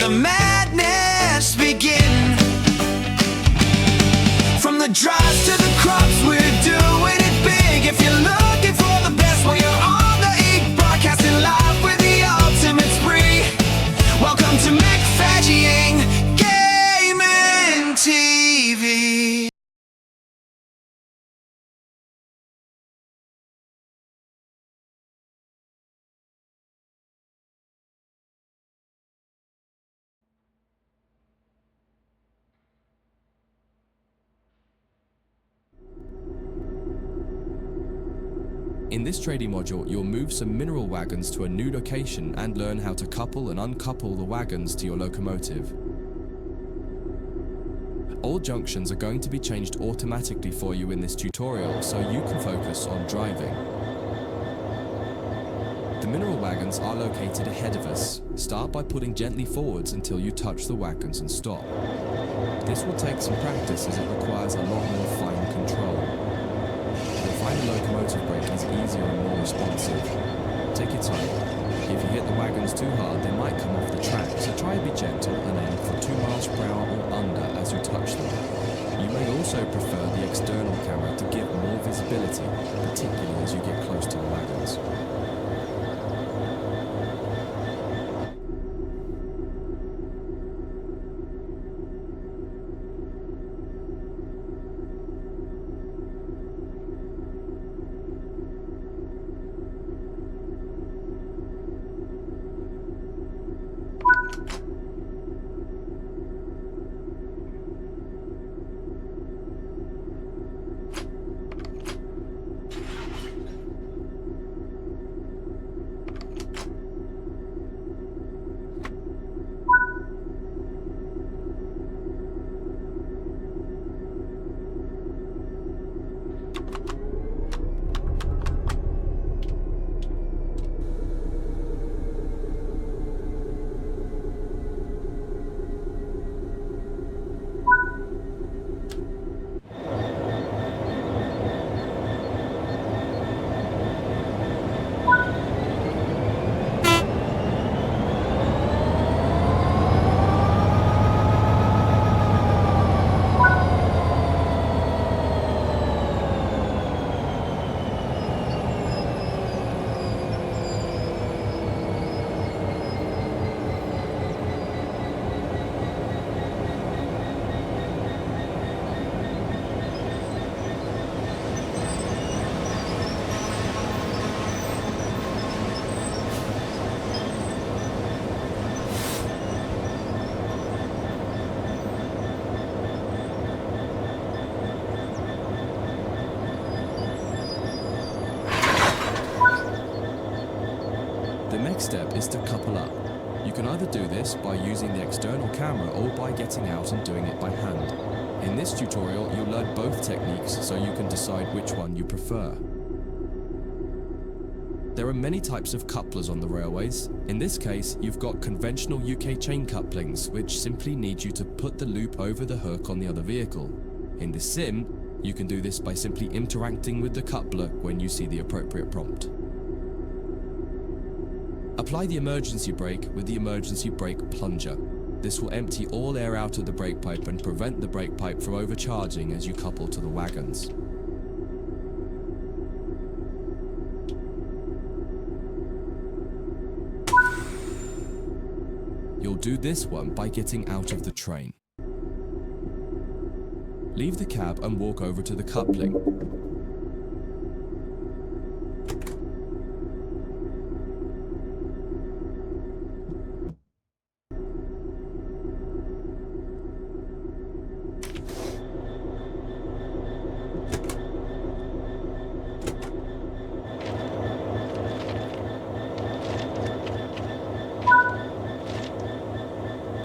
the madness begin. From the drives to the crops, we're doing it big. If you're looking for the best, well, you're on the E! Broadcasting live with the ultimate spree. Welcome to mcfadyen Gaming TV. In this trading module, you'll move some mineral wagons to a new location and learn how to couple and uncouple the wagons to your locomotive. All junctions are going to be changed automatically for you in this tutorial, so you can focus on driving. The mineral wagons are located ahead of us. Start by putting gently forwards until you touch the wagons and stop. This will take some practice as it requires a lot more fine control. You'll find the locomotive brake is easier and more responsive. Take your time. If you hit the wagons too hard, they might come off the track, so try to be gentle and aim for 2 miles per hour or under as you touch them. You may also prefer the external camera to give more visibility, particularly as you get close to the wagons. The next step is to couple up. You can either do this by using the external camera or by getting out and doing it by hand. In this tutorial, you'll learn both techniques so you can decide which one you prefer. There are many types of couplers on the railways. In this case, you've got conventional UK chain couplings, which simply need you to put the loop over the hook on the other vehicle. In the sim, you can do this by simply interacting with the coupler when you see the appropriate prompt. Apply the emergency brake with the emergency brake plunger. This will empty all air out of the brake pipe and prevent the brake pipe from overcharging as you couple to the wagons. You'll do this one by getting out of the train. Leave the cab and walk over to the coupling.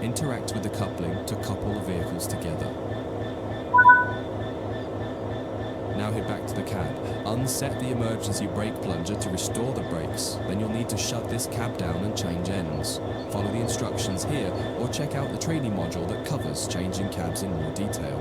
Interact with the coupling to couple the vehicles together. Now head back to the cab. Unset the emergency brake plunger to restore the brakes. Then you'll need to shut this cab down and change ends. Follow the instructions here or check out the training module that covers changing cabs in more detail.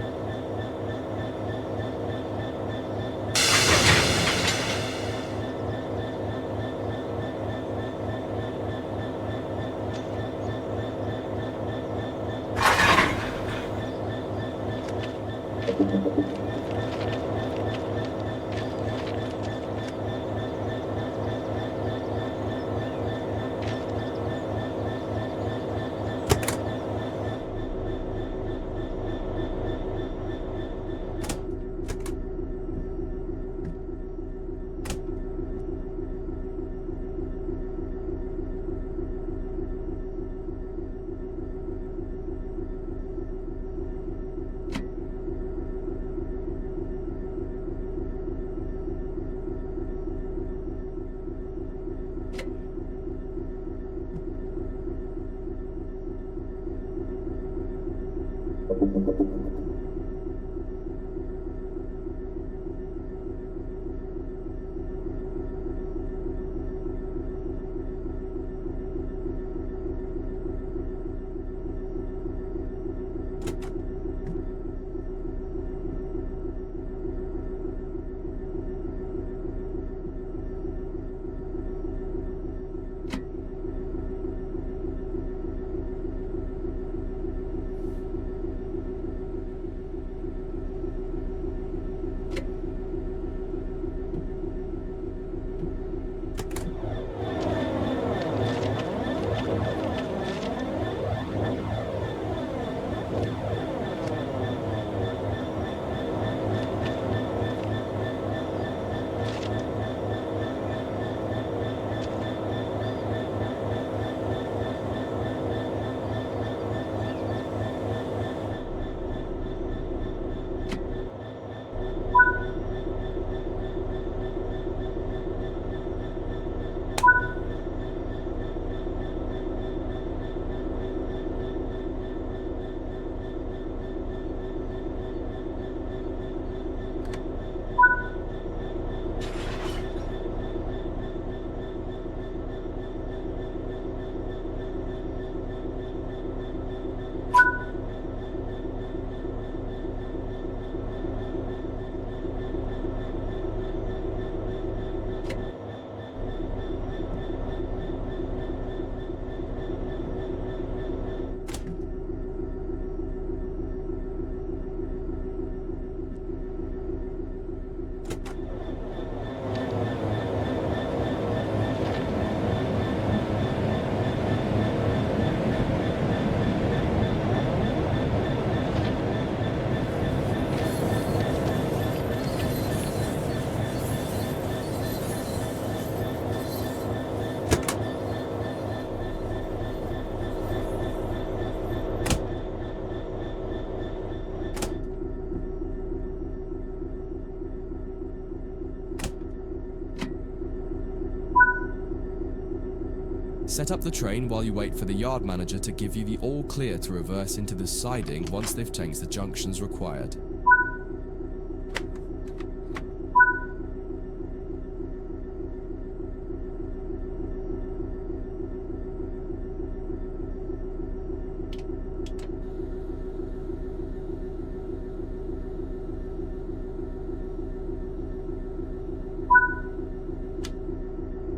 Set up the train while you wait for the yard manager to give you the all clear to reverse into the siding once they've changed the junctions required.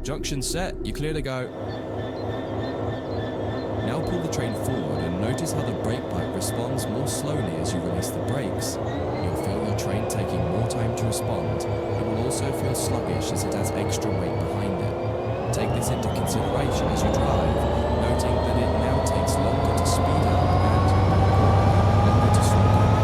Junction set, you clear to go. Now pull the train forward and notice how the brake pipe responds more slowly as you release the brakes. You'll feel your train taking more time to respond. It will also feel sluggish as it has extra weight behind it. Take this into consideration as you drive, noting that it now takes longer to speed up and longer to slow down.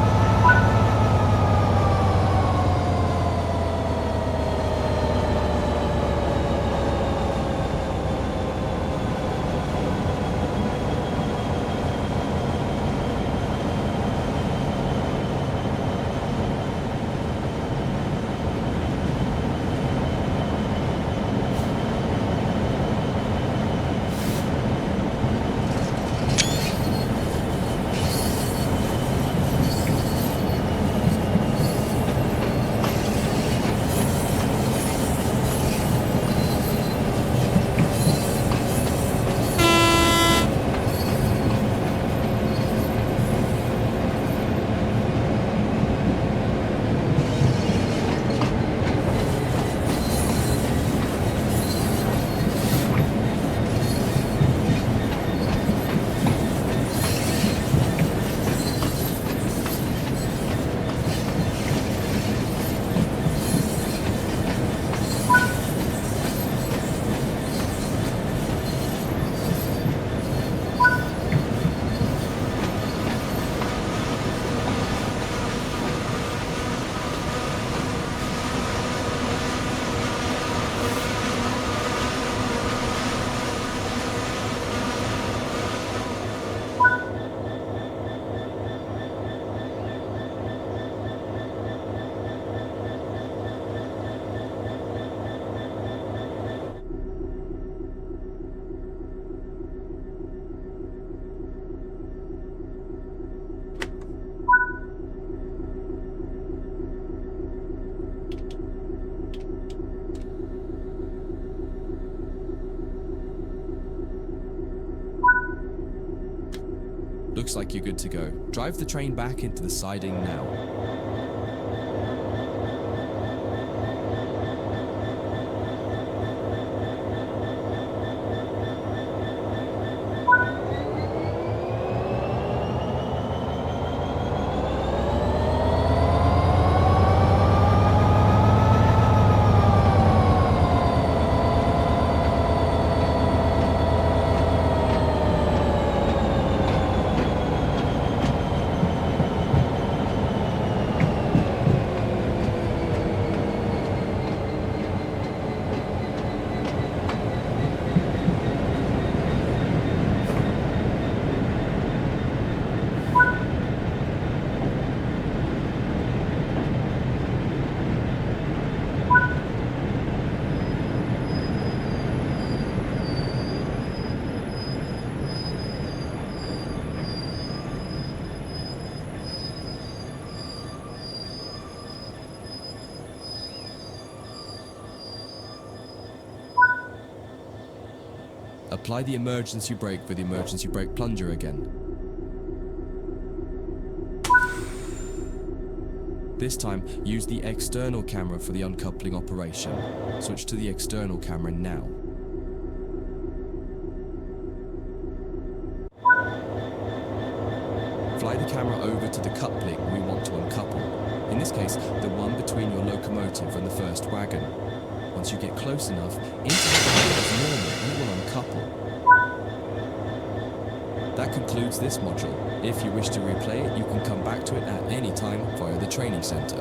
Looks like you're good to go. Drive the train back into the siding now. Apply the emergency brake with the emergency brake plunger again. This time, use the external camera for the uncoupling operation. Switch to the external camera now. Fly the camera over to the coupling we want to uncouple. In this case, the one between your locomotive and the first wagon. Once you get close enough, intercept it as normal and it will uncouple. That concludes this module. If you wish to replay it, you can come back to it at any time via the training center.